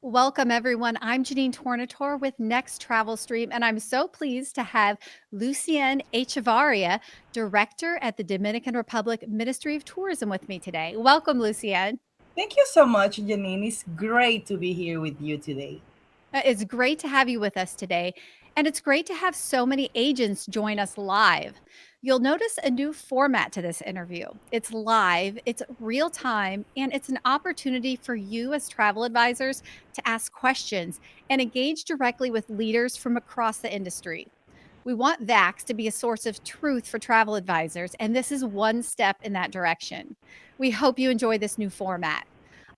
Welcome, everyone. I'm Janine Tornator with Next Travel Stream, and I'm so pleased to have Lucien Echavarria, Director at the Dominican Republic Ministry of Tourism, with me today. Welcome, Lucien. Thank you so much, Janine. It's great to be here with you today. It's great to have you with us today, and it's great to have so many agents join us live. You'll notice a new format to this interview. It's live, it's real time, and it's an opportunity for you as travel advisors to ask questions and engage directly with leaders from across the industry. We want VAX to be a source of truth for travel advisors, and this is one step in that direction. We hope you enjoy this new format.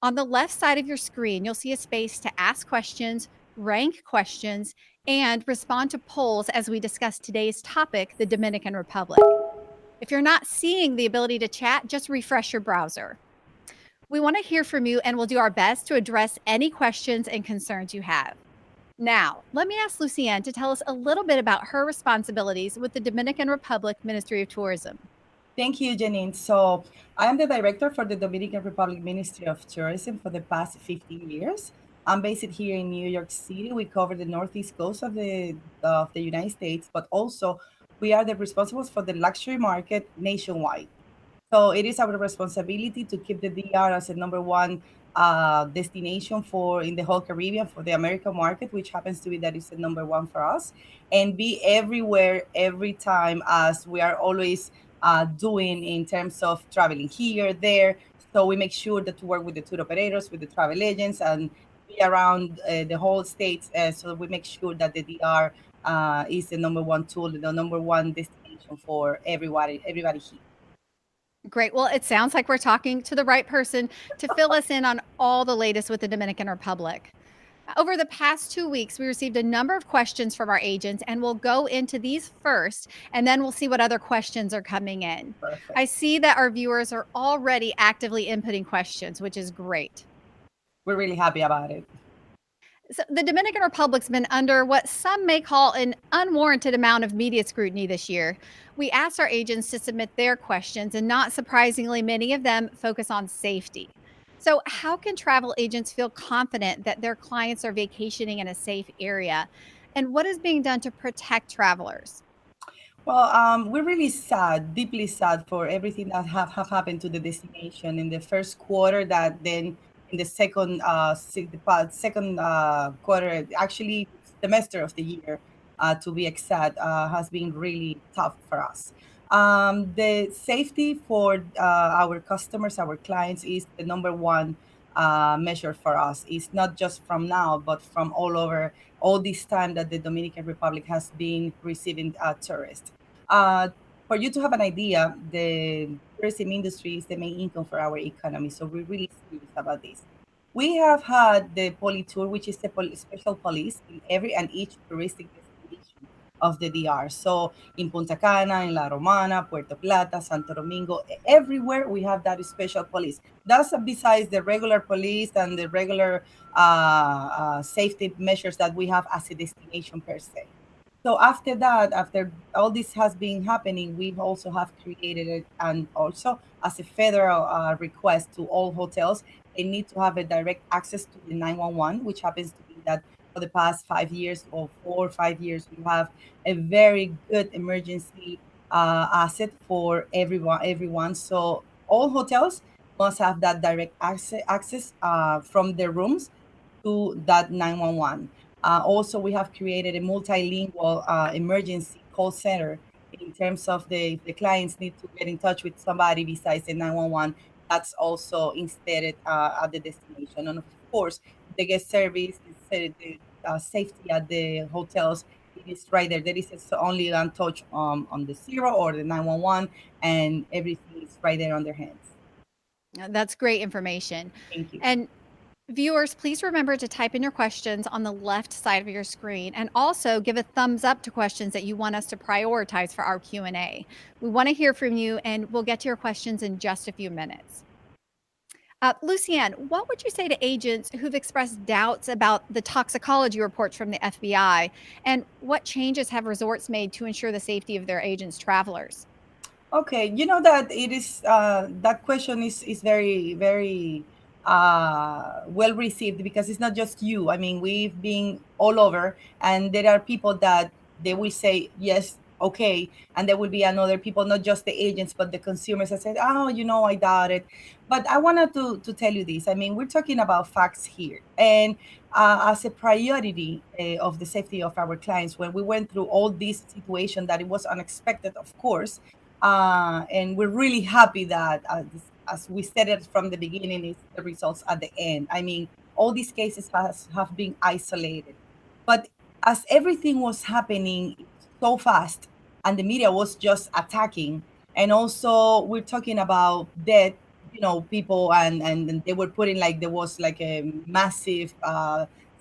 On the left side of your screen, you'll see a space to ask questions, rank questions, and respond to polls as we discuss today's topic, the Dominican Republic. If you're not seeing the ability to chat, just refresh your browser. We want to hear from you, and we'll do our best to address any questions and concerns you have. Now, let me ask Lucienne to tell us a little bit about her responsibilities with the Dominican Republic Ministry of Tourism. Thank you, Janine. So, I am the director for the Dominican Republic Ministry of Tourism for the past 15 years. I'm based here in New York City. We cover the northeast coast of the United States, but also we are the responsibles for the luxury market nationwide. So it is our responsibility to keep the DR as the number one destination for in the whole Caribbean for the American market, which happens to be that is the number one for us, and be everywhere every time as we are always doing in terms of traveling here, there. So we make sure that to work with the tour operators, with the travel agents, and be around the whole states. So we make sure that the DR is the number one tool, the number one destination for everybody here. Great. Well, it sounds like we're talking to the right person to fill us in on all the latest with the Dominican Republic. Over the past 2 weeks, we received a number of questions from our agents, and we'll go into these first, and then we'll see what other questions are coming in. Perfect. I see that our viewers are already actively inputting questions, which is great. We're really happy about it. So the Dominican Republic's been under what some may call an unwarranted amount of media scrutiny this year. We asked our agents to submit their questions, and not surprisingly, many of them focus on safety. So, how can travel agents feel confident that their clients are vacationing in a safe area? And what is being done to protect travelers? Well, we're really sad, deeply sad for everything that have happened to the destination in the first quarter. That then in the second quarter, actually semester of the year, to be exact, has been really tough for us. The safety for our customers, our clients, is the number one measure for us. It's not just from now, but from all over all this time that the Dominican Republic has been receiving tourists. Uh, for you to have an idea, the tourism industry is the main income for our economy. So we're really serious about this. We have had the Tour, which is the special police in every and each touristic destination of the DR. So in Punta Cana, in La Romana, Puerto Plata, Santo Domingo, everywhere we have that special police. That's besides the regular police and the regular safety measures that we have as a destination per se. So after that, after all this has been happening, we also have created it, and also as a federal request to all hotels, they need to have a direct access to the 911, which happens to be that for the past 5 years or 4 or 5 years, we have a very good emergency asset for everyone. So all hotels must have that direct access from their rooms to that 911. Also, we have created a multilingual emergency call center in terms of the clients need to get in touch with somebody besides the 911. That's also instead at the destination. And of course, the guest service, the safety at the hotels, it is right there. There is only one touch on the zero or the 911, and everything is right there on their hands. That's great information. Thank you. And viewers, please remember to type in your questions on the left side of your screen, and also give a thumbs up to questions that you want us to prioritize for our Q&A. We want to hear from you, and we'll get to your questions in just a few minutes. Lucienne, what would you say to agents who've expressed doubts about the toxicology reports from the FBI, and what changes have resorts made to ensure the safety of their agents' travelers? Okay, you know that it is that question is very very well received, because it's not just you. I mean, we've been all over, and there are people that they will say yes, okay, and there will be another people, not just the agents but the consumers, that said, oh, I doubt it. But I wanted to tell you this. I mean, we're talking about facts here, and as a priority of the safety of our clients, when we went through all this situation that it was unexpected, of course, and we're really happy that, as we said it from the beginning, is the results at the end. I mean, all these cases have been isolated, but as everything was happening so fast and the media was just attacking, and also we're talking about dead, people, and they were putting like there was like a massive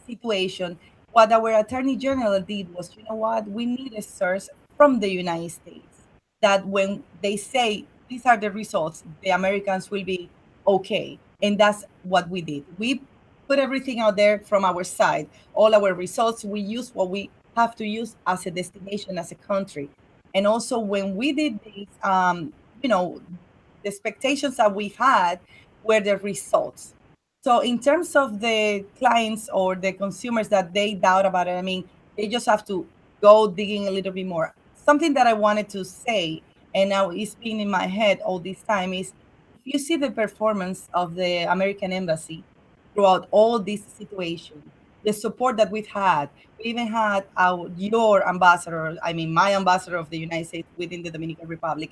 situation. What our attorney general did was, you know what, we need a source from the United States, that when they say these are the results, the Americans will be okay. And that's what we did. We put everything out there from our side, all our results. We use what we have to use as a destination, as a country. And also, when we did this, you know, the expectations that we've had were the results. So, in terms of the clients or the consumers that they doubt about it, I mean, they just have to go digging a little bit more. Something that I wanted to say, and now it's been in my head all this time, is if you see the performance of the American embassy throughout all this situation, the support that we've had, we even had your ambassador, I mean, my ambassador of the United States within the Dominican Republic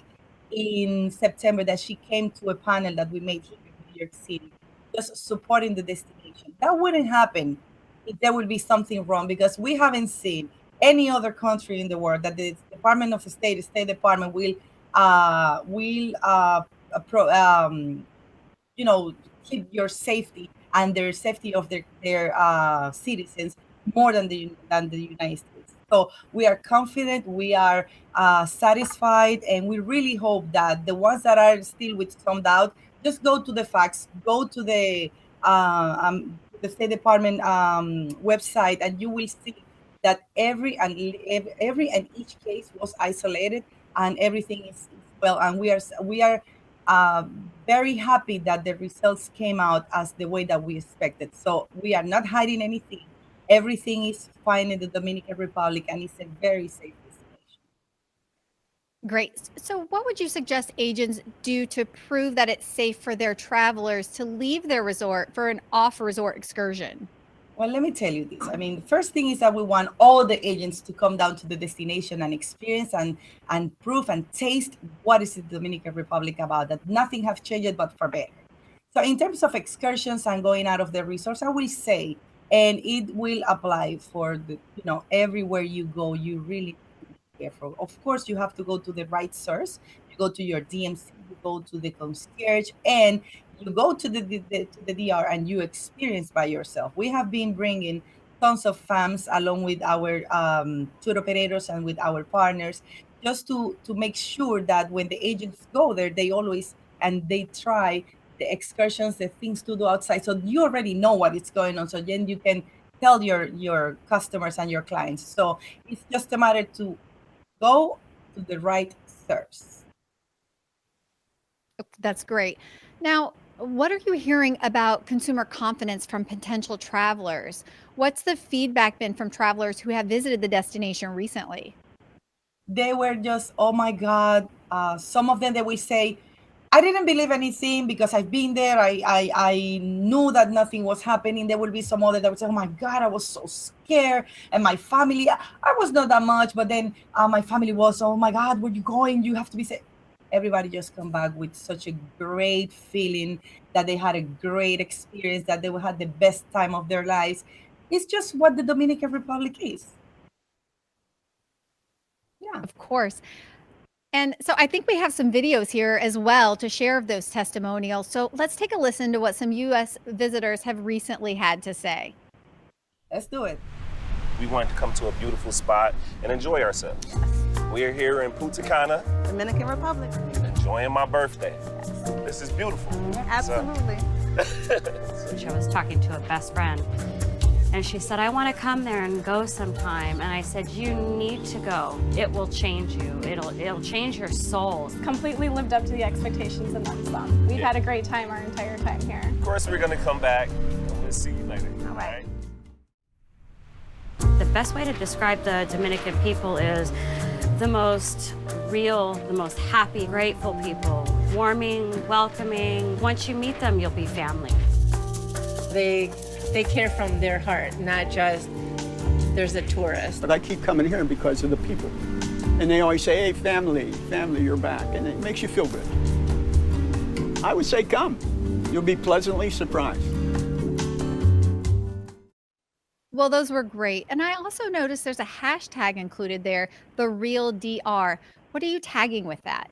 in September, that she came to a panel that we made here in New York City, just supporting the destination. That wouldn't happen if there would be something wrong, because we haven't seen any other country in the world that the Department of State, State Department will pro, you know, keep your safety and their safety of their citizens more than the United States. So we are confident, we are satisfied, and we really hope that the ones that are still with some doubt, just go to the facts, go to the State Department website, and you will see that every and each case was isolated, and everything is well. And we are uh, very happy that the results came out as the way that we expected. So we are not hiding anything. Everything is fine in the Dominican Republic, and it's a very safe destination. Great. So, what would you suggest agents do to prove that it's safe for their travelers to leave their resort for an off resort excursion? Well, let me tell you this. I mean, the first thing is that we want all the agents to come down to the destination and experience and prove and taste what is the Dominican Republic about. That nothing have changed but for better. So, in terms of excursions and going out of the resource, I will say, and it will apply for everywhere you go. You really careful. Of course, you have to go to the right source. You go to your DMC, you go to the concierge, and you go to the DR, and you experience by yourself. We have been bringing tons of fams along with our tour operators and with our partners, just to make sure that when the agents go there, they always and they try the excursions, the things to do outside, so you already know what is going on. So then you can tell your customers and your clients. So it's just a matter to go to the right source. That's great. Now, what are you hearing about consumer confidence from potential travelers? What's the feedback been from travelers who have visited the destination recently? They were just, oh my God. Some of them, they will say, I didn't believe anything because I've been there. I knew that nothing was happening. There will be some other that would say, oh my God, I was so scared. And my family, I was not that much, but then my family was, oh my God, where you going? You have to be safe. Everybody just come back with such a great feeling that they had a great experience, that they had the best time of their lives. It's just what the Dominican Republic is. Yeah. Of course. And so I think we have some videos here as well to share of those testimonials. So let's take a listen to what some U.S. visitors have recently had to say. Let's do it. We wanted to come to a beautiful spot and enjoy ourselves. We're here in Punta Cana, Dominican Republic. enjoying my birthday. This is beautiful. Absolutely. I was talking to a best friend, and she said, I want to come there and go sometime. And I said, you need to go. It will change you. It'll change your soul. Completely lived up to the expectations and then some. We've had a great time our entire time here. course, we're gonna come back and we'll see you later. All right. The best way to describe the Dominican people is the most real, the most happy, grateful people. Warming, welcoming. Once you meet them, you'll be family. They care from their heart, not just there's a tourist. But I keep coming here because of the people. And they always say, hey, family, you're back. And it makes you feel good. I would say come. You'll be pleasantly surprised. Well, those were great. And I also noticed there's a hashtag included there, the real DR. What are you tagging with that?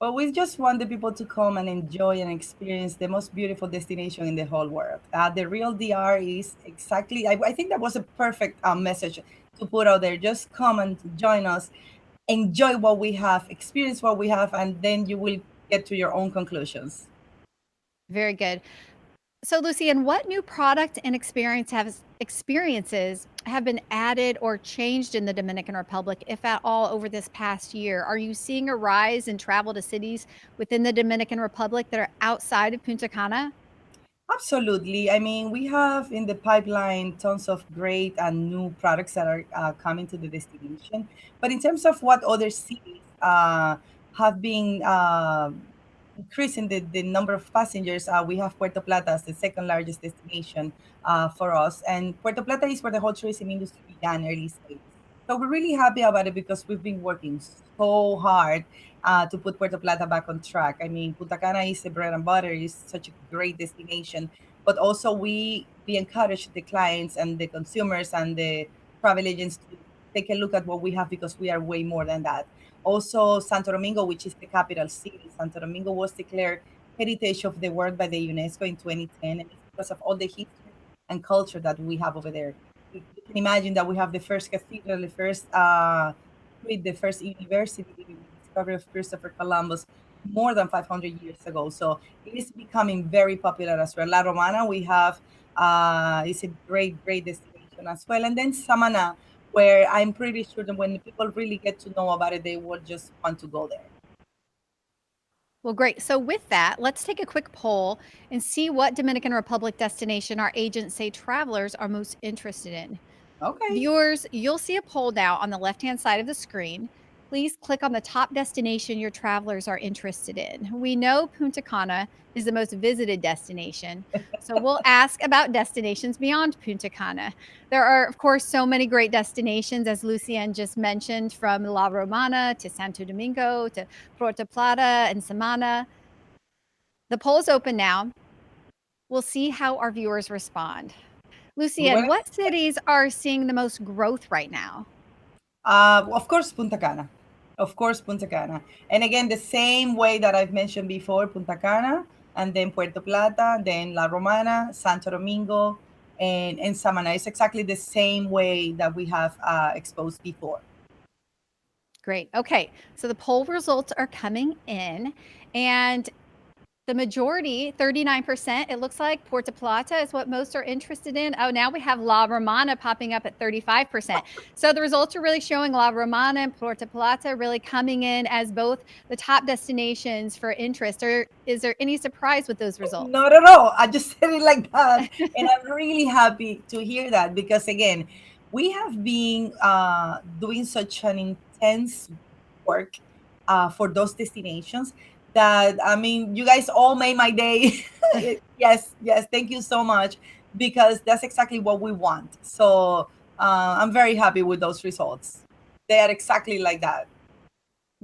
Well, we just want the people to come and enjoy and experience the most beautiful destination in the whole world. The real DR is exactly, I think that was a perfect message to put out there. Just come and join us, enjoy what we have, experience what we have, and then you will get to your own conclusions. Very good. So, Lucien, what new product and experiences have been added or changed in the Dominican Republic, if at all, over this past year? Are you seeing a rise in travel to cities within the Dominican Republic that are outside of Punta Cana? Absolutely. I mean, we have in the pipeline tons of great and new products that are coming to the destination. But in terms of what other cities have been increasing the number of passengers, we have Puerto Plata as the second largest destination for us. And Puerto Plata is where the whole tourism industry began early stage. So we're really happy about it because we've been working so hard to put Puerto Plata back on track. I mean, Punta Cana is the bread and butter, is such a great destination, but also we encourage the clients and the consumers and the travel agents to take a look at what we have because we are way more than that. Also, Santo Domingo, which is the capital city. Santo Domingo was declared Heritage of the World by the UNESCO in 2010, and it's because of all the history and culture that we have over there. You can imagine that we have the first cathedral, the first the first university, the discovery of Christopher Columbus more than 500 years ago. So it is becoming very popular as well. La Romana, we have, is a great destination as well. And then Samana, where I'm pretty sure that when people really get to know about it, they will just want to go there. Well, great. So with that, let's take a quick poll and see what Dominican Republic destination our agents say travelers are most interested in. Okay. Viewers, you'll see a poll now on the left-hand side of the screen. Please click on the top destination your travelers are interested in. We know Punta Cana is the most visited destination, so we'll ask about destinations beyond Punta Cana. There are, of course, so many great destinations, as Lucien just mentioned, from La Romana to Santo Domingo to Puerto Plata and Samana. The poll is open now. We'll see how our viewers respond. Lucien, what cities are seeing the most growth right now? Of course, Punta Cana. Of course, Punta Cana. And again, the same way that I've mentioned before, Punta Cana, and then Puerto Plata, then La Romana, Santo Domingo, and Samana. It's exactly the same way that we have exposed before. Great. Okay. So the poll results are coming in, and the majority, 39%, it looks like Puerto Plata is what most are interested in. Oh, now we have La Romana popping up at 35%. So the results are really showing La Romana and Puerto Plata really coming in as both the top destinations for interest. Or is there any surprise with those results? Not at all. I just said it like that. And I'm really happy to hear that because, again, we have been doing such an intense work for those destinations that, I mean, you guys all made my day. Yes, thank you so much, because that's exactly what we want. So I'm very happy with those results. They are exactly like that.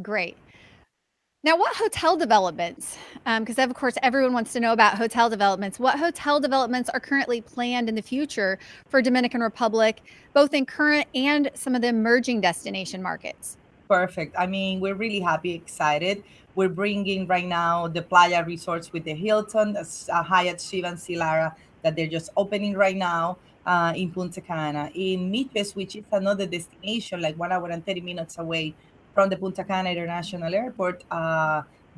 Great. Now, what hotel developments, because of course everyone wants to know about hotel developments, what hotel developments are currently planned in the future for Dominican Republic, both in current and some of the emerging destination markets? Perfect. I mean, we're really happy, excited. We're bringing right now the Playa Resorts with the Hilton, Hyatt Shiva and Silara, that they're just opening right now in Punta Cana. In Miches, which is another destination, like 1 hour and 30 minutes away from the Punta Cana International Airport,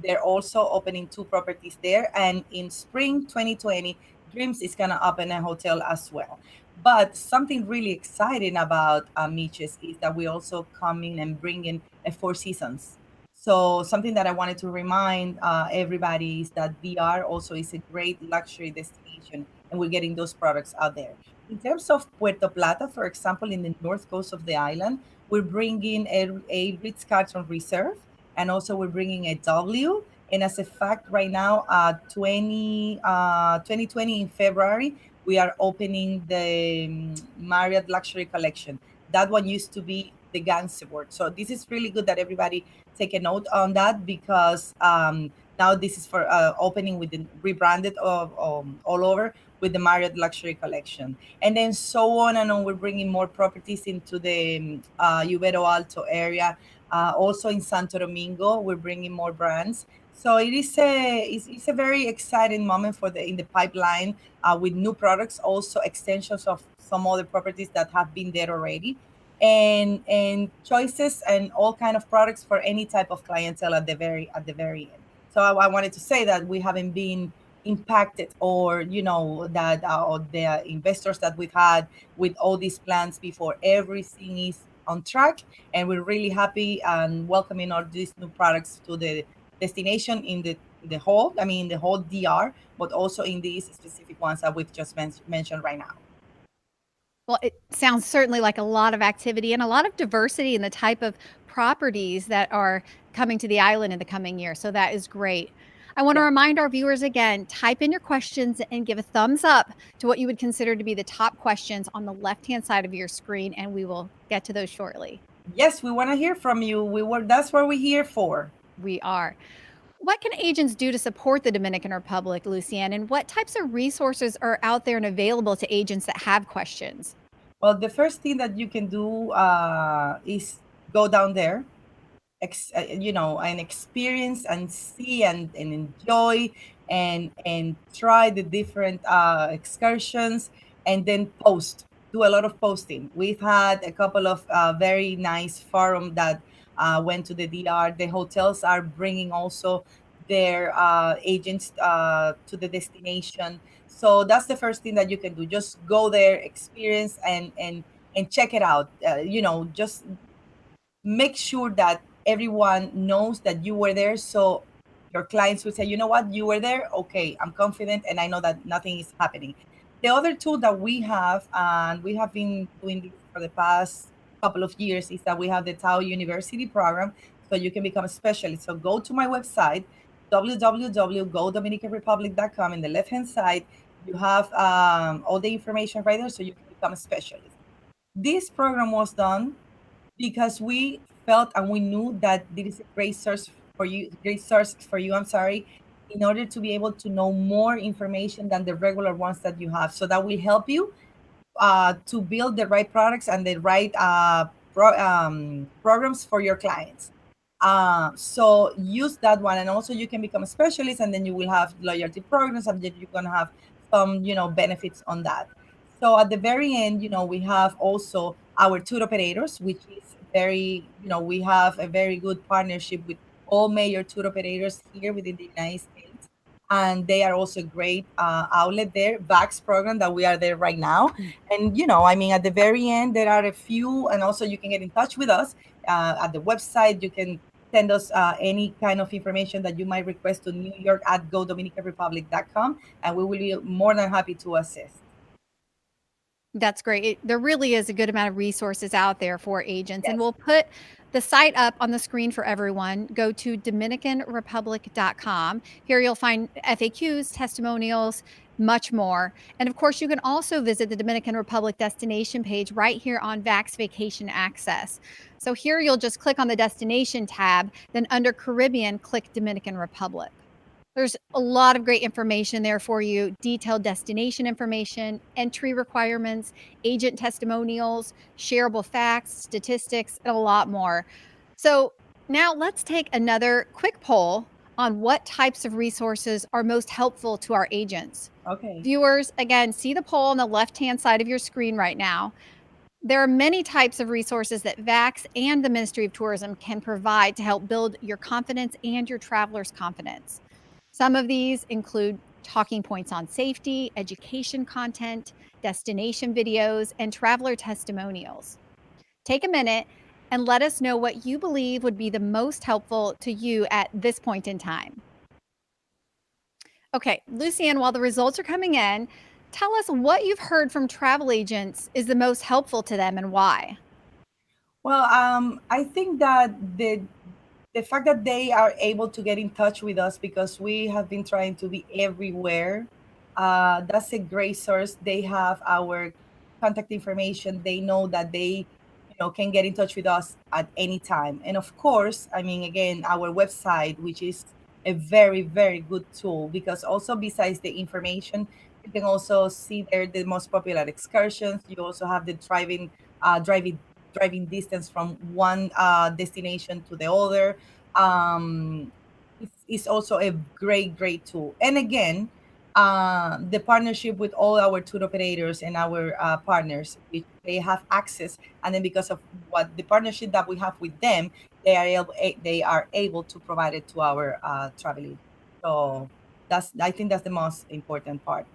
they're also opening 2 properties there. And in spring 2020, Dreams is going to open a hotel as well. But something really exciting about Miches is that we're also coming and bringing a 4 Seasons. So something that I wanted to remind everybody is that DR also is a great luxury destination, and we're getting those products out there. In terms of Puerto Plata, for example, in the north coast of the island, we're bringing a Ritz-Carlton Reserve, and also we're bringing a W. And as a fact, right now, 2020 in February, we are opening the Marriott Luxury Collection. That one used to be the Gangster Board. So this is really good that everybody take a note on that, because now this is for opening with the rebranded of all over with the Marriott Luxury Collection, and then so on and on. We're bringing more properties into the Ubero Alto area. Also in Santo Domingo, we're bringing more brands. So it's a very exciting moment for the in the pipeline, with new products, also extensions of some other properties that have been there already, and choices and all kind of products for any type of clientele at the very end. So I wanted to say that we haven't been impacted, or that or the investors that we've had with all these plans before. Everything is on track, and we're really happy and welcoming all these new products to the destination in the whole, I mean, the whole DR, but also in these specific ones that we've just mentioned right now. Well, it sounds certainly like a lot of activity and a lot of diversity in the type of properties that are coming to the island in the coming year. So that is great. I want to Yeah. remind our viewers again, type in your questions and give a thumbs up to what you would consider to be the top questions on the left-hand side of your screen, and we will get to those shortly. Yes, we want to hear from you. That's what we're here for. We are. What can agents do to support the Dominican Republic, Lucien, and what types of resources are out there and available to agents that have questions? Well, the first thing that you can do is go down there, and experience and see and enjoy and try the different excursions, and then do a lot of posting. We've had a couple of very nice forum that went to the DR. The hotels are bringing also their agents to the destination. So that's the first thing that you can do. Just go there, experience, and check it out. Just make sure that everyone knows that you were there, so your clients will say, you know what, you were there, okay, I'm confident and I know that nothing is happening. The other tool that we have, and we have been doing this for the past couple of years, is that we have the Tao University program, so you can become a specialist. So go to my website, www.godominicanrepublic.com. In the left hand side, you have all the information right there, so you can become a specialist. This program was done because we felt and we knew that this is a great source for you, I'm sorry, in order to be able to know more information than the regular ones that you have. So that will help you to build the right products and the right programs for your clients. So use that one, and also you can become a specialist, and then you will have loyalty programs, and then you're going to have some benefits on that. So at the very end, we have also our tour operators, which is we have a very good partnership with all major tour operators here within the United States. And they are also a great outlet there. VAX program, that we are there right now. And, at the very end, there are a few, and also you can get in touch with us at the website. You can send us any kind of information that you might request to New York at godominicanrepublic.com, and we will be more than happy to assist. That's great. There really is a good amount of resources out there for agents. Yes. And we'll put the site up on the screen for everyone. Go to dominicanrepublic.com. Here you'll find FAQs, testimonials, much more. And of course, you can also visit the Dominican Republic destination page right here on VAX Vacation Access. So here you'll just click on the destination tab, then under Caribbean, click Dominican Republic. There's a lot of great information there for you, detailed destination information, entry requirements, agent testimonials, shareable facts, statistics, and a lot more. So now let's take another quick poll on what types of resources are most helpful to our agents. Okay. Viewers, again, see the poll on the left-hand side of your screen right now. There are many types of resources that VAX and the Ministry of Tourism can provide to help build your confidence and your travelers' confidence. Some of these include talking points on safety, education content, destination videos, and traveler testimonials. Take a minute and let us know what you believe would be the most helpful to you at this point in time. Okay, Lucien, while the results are coming in, tell us what you've heard from travel agents is the most helpful to them and why. Well, I think that the fact that they are able to get in touch with us because we have been trying to be everywhere, that's a great source. They have our contact information. They know that they, can get in touch with us at any time. And of course, I mean, again, our website, which is a very, very good tool because also besides the information, you can also see there the most popular excursions. You also have the driving distance from one destination to the other. It's also a great tool. And again, the partnership with all our tour operators and our partners, they have access, and then because of what the partnership that we have with them, they are able to provide it to our travel agents. So I think that's the most important part.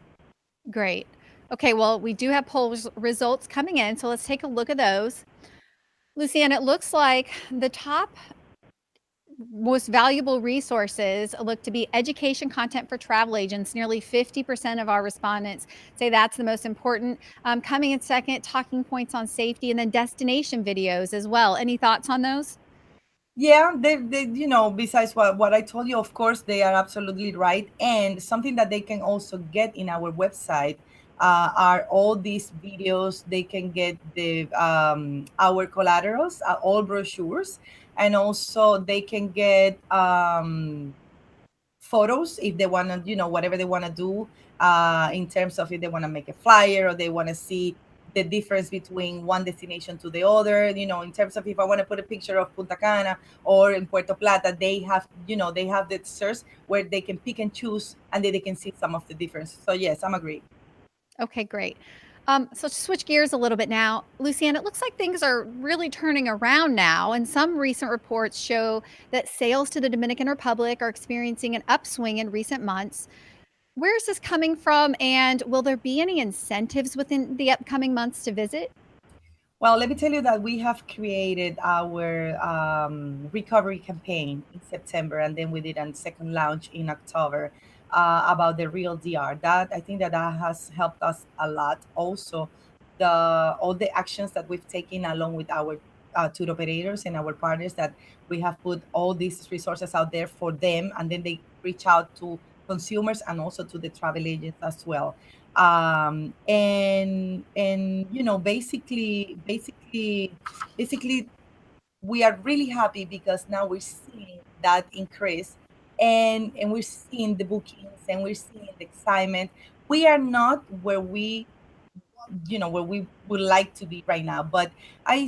Great. Okay, well, we do have results coming in, so let's take a look at those. Lucien, it looks like the top most valuable resources look to be education content for travel agents. Nearly 50% of our respondents say that's the most important. Coming in second, talking points on safety, and then destination videos as well. Any thoughts on those? Yeah, besides what I told you, of course, they are absolutely right. And something that they can also get in our website are all these videos. They can get the our collaterals, all brochures, and also they can get photos if they want to, whatever they want to do in terms of if they want to make a flyer or they want to see the difference between one destination to the other, in terms of if I want to put a picture of Punta Cana or in Puerto Plata, they have the search where they can pick and choose and then they can see some of the difference. So yes, I'm agree. Okay, great. So to switch gears a little bit now, Lucien, it looks like things are really turning around now, and some recent reports show that sales to the Dominican Republic are experiencing an upswing in recent months. Where is this coming from, and will there be any incentives within the upcoming months to visit? Well, let me tell you that we have created our recovery campaign in September, and then we did a second launch in October about the real DR. That I think that has helped us a lot. Also, all the actions that we've taken along with our tour operators and our partners, that we have put all these resources out there for them, and then they reach out to consumers and also to the travel agents as well. And basically we are really happy because now we're seeing that increase, and we're seeing the bookings and we're seeing the excitement. We are not where we would like to be right now, but I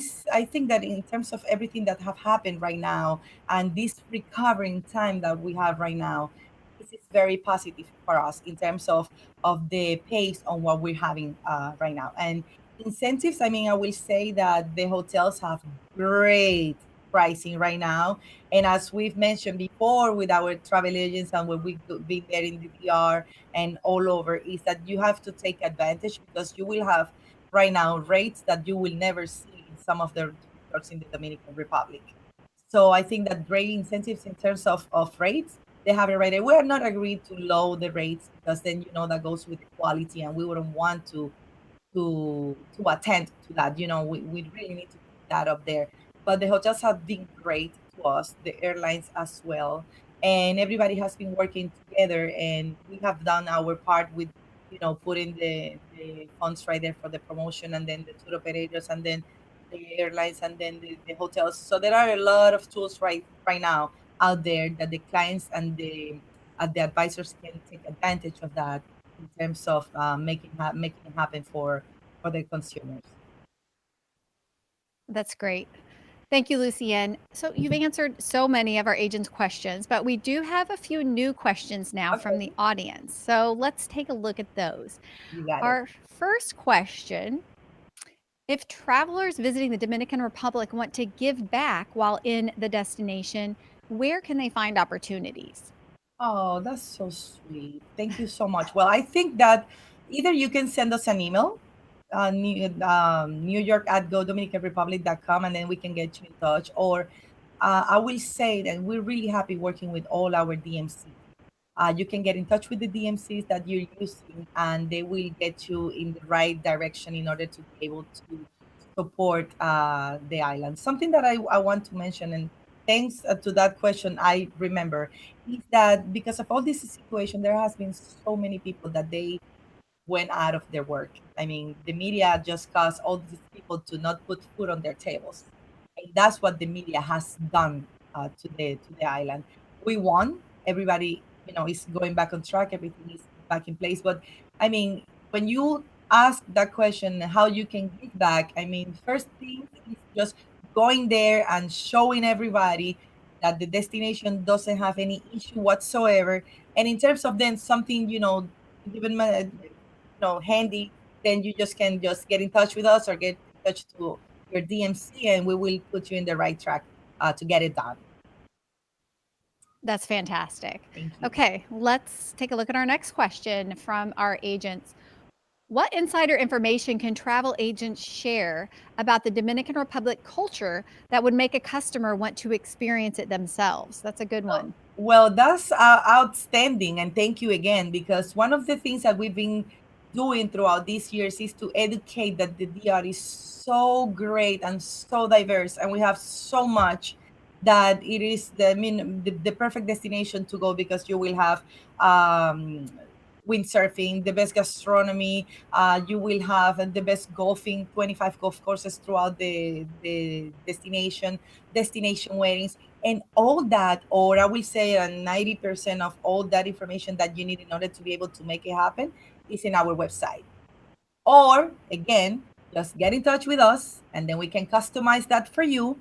think that in terms of everything that have happened right now and this recovering time that we have right now, this is very positive for us in terms of the pace on what we're having right now. And incentives, I mean, I will say that the hotels have great pricing right now, and as we've mentioned before with our travel agents and when we could be there in the DR and all over, is that you have to take advantage because you will have right now rates that you will never see in some of the resorts in the Dominican Republic. So I think that great incentives in terms of rates, they have it right there. We are not agreed to low the rates because then that goes with the quality, and we wouldn't want to attend to that. We really need to keep that up there. But the hotels have been great to us, the airlines as well, and everybody has been working together. And we have done our part with, putting the funds right there for the promotion, and then the tour operators, and then the airlines, and then the hotels. So there are a lot of tools right now out there that the clients and the advisors can take advantage of that in terms of making it happen for the consumers. That's great. Thank you, Lucien. So you've answered so many of our agents' questions, but we do have a few new questions now from the audience. So let's take a look at those. You got it. Our first question: if travelers visiting the Dominican Republic want to give back while in the destination, where can they find opportunities? Oh, that's so sweet. Thank you so much. Well, I think that either you can send us an email New York at GoDominicanRepublic.com, and then we can get you in touch. Or I will say that we're really happy working with all our DMCs. You can get in touch with the DMCs that you're using, and they will get you in the right direction in order to be able to support the island. Something that I want to mention, and thanks to that question, I remember, is that because of all this situation, there has been so many people that they went out of their work. I mean, the media just caused all these people to not put food on their tables, and that's what the media has done to the island. We won. Everybody, is going back on track. Everything is back in place. But I mean, when you ask that question, how you can give back, I mean, first thing is just going there and showing everybody that the destination doesn't have any issue whatsoever. And in terms of then something, given handy, then you just can just get in touch with us or get in touch to your DMC, and we will put you in the right track to get it done. That's fantastic. Thank you. Okay, let's take a look at our next question from our agents. What insider information can travel agents share about the Dominican Republic culture that would make a customer want to experience it themselves? That's a good one. Well, that's outstanding, and thank you again, because one of the things that we've been doing throughout these years is to educate that the DR is so great and so diverse, and we have so much that it is the perfect destination to go, because you will have windsurfing, the best gastronomy, you will have the best golfing, 25 golf courses throughout the destination weddings, and all that, or I will say 90% of all that information that you need in order to be able to make it happen is in our website. Or again, just get in touch with us, and then we can customize that for you,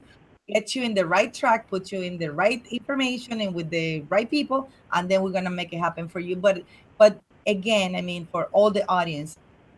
get you in the right track, put you in the right information and with the right people, and then we're gonna make it happen for you. But again, I mean, for all the audience,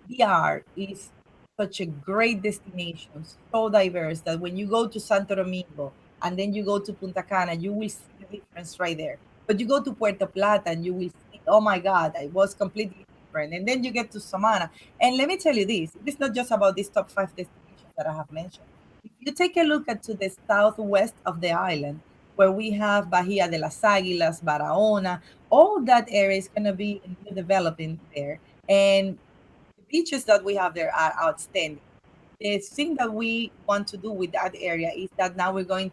DR is such a great destination, so diverse, that when you go to Santo Domingo and then you go to Punta Cana, you will see the difference right there. But you go to Puerto Plata and you will see, oh my God, it was completely different. And then you get to Samana. And let me tell you this, it's not just about these top 5 destinations that I have mentioned. If you take a look at to the southwest of the island, where we have Bahia de las Águilas, Barahona, all that area is going to be developing there. And the beaches that we have there are outstanding. The thing that we want to do with that area is that now this is going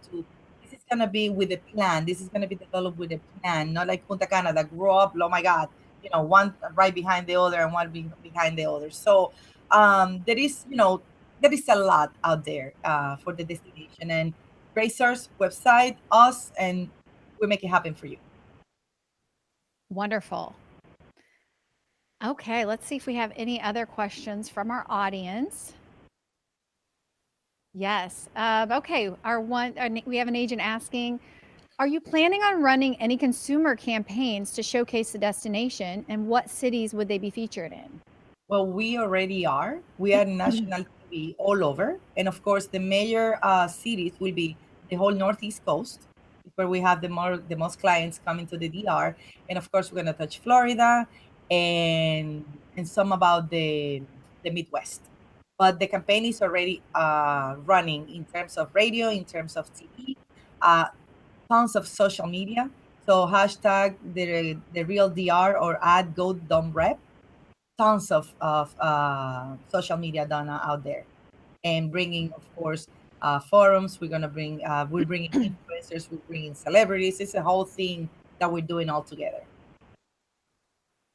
to be with a plan. This is going to be developed with a plan, not like Punta Cana that grew up, oh my God, one right behind the other and one behind the other. So there is a lot out there for the destination, and Racers website, us, and we make it happen for you. Wonderful. Okay, let's see if we have any other questions from our audience. Yes. Okay. We have an agent asking, are you planning on running any consumer campaigns to showcase the destination, and what cities would they be featured in? Well, we already are. We are national TV all over. And of course, the major cities will be the whole Northeast coast, where we have the most clients coming to the DR. And of course, we're going to touch Florida and some about the Midwest. But the campaign is already running in terms of radio, in terms of TV, tons of social media. So hashtag the real DR or @GoDomRep. Tons of social media done out there, and bringing, of course, forums. We're bringing influencers, we're bringing celebrities. It's a whole thing that we're doing all together.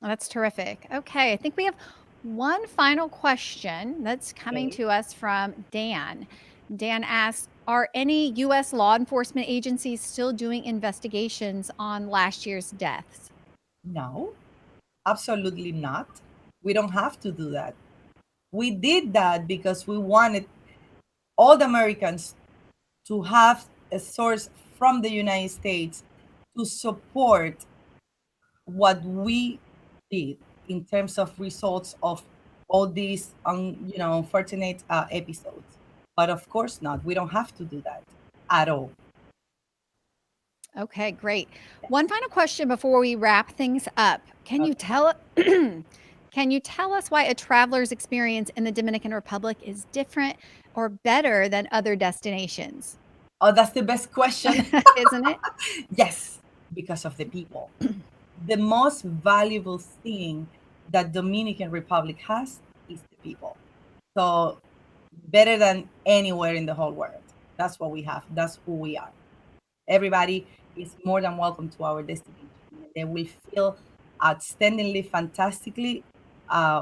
That's terrific. Okay, I think we have one final question that's coming to us from Dan. Dan asks, are any U.S. law enforcement agencies still doing investigations on last year's deaths? No, absolutely not. We don't have to do that. We did that because we wanted all the Americans to have a source from the United States to support what we did in terms of results of all these unfortunate episodes. But of course not. We don't have to do that at all. Okay, great. One final question before we wrap things up. Can you tell Can you tell us why a traveler's experience in the Dominican Republic is different or better than other destinations? Oh, that's the best question. Isn't it? Yes, because of the people. The most valuable thing that Dominican Republic has is the people. So better than anywhere in the whole world. That's what we have. That's who we are. Everybody is more than welcome to our destination. They will feel outstandingly, fantastically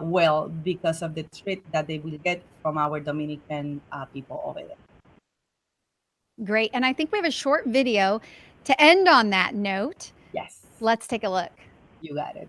well because of the treat that they will get from our Dominican people over there. Great. And I think we have a short video to end on that note. Yes, Let's take a look. you got it.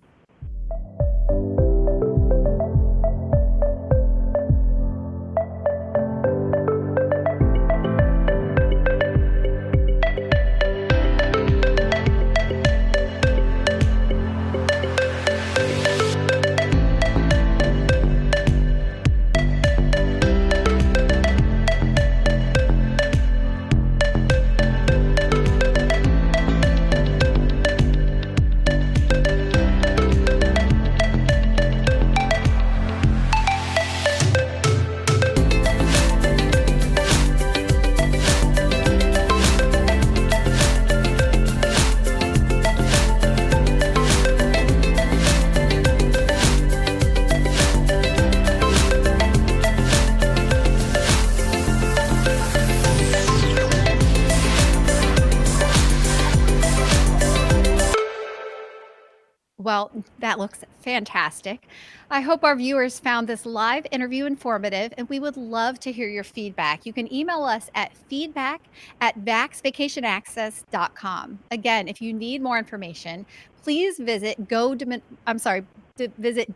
Well, that looks fantastic. I hope our viewers found this live interview informative, and we would love to hear your feedback. You can email us at feedback@vaxvacationaccess.com. Again, if you need more information, please visit visit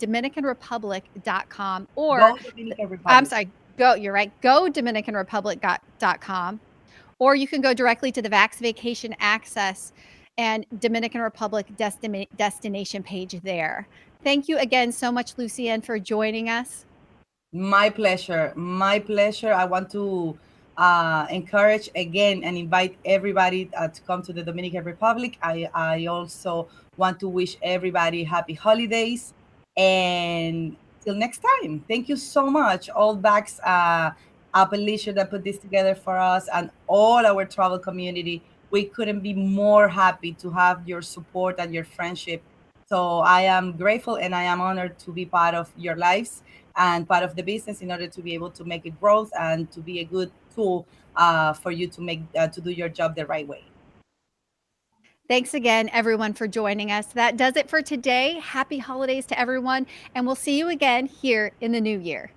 dominicanrepublic.com or Go Dominican Republic. I'm sorry, you're right, go dominicanrepublic.com, or you can go directly to the Vax Vacation Access and Dominican Republic destination page there. Thank you again so much, Lucien, for joining us. My pleasure. My pleasure. I want to encourage again and invite everybody to come to the Dominican Republic. I also want to wish everybody happy holidays. And till next time, thank you so much. All Vax Appalachia that put this together for us and all our travel community. We couldn't be more happy to have your support and your friendship. So I am grateful and I am honored to be part of your lives and part of the business in order to be able to make it growth and to be a good tool for you to make to do your job the right way. Thanks again, everyone, for joining us. That does it for today. Happy holidays to everyone, and we'll see you again here in the new year.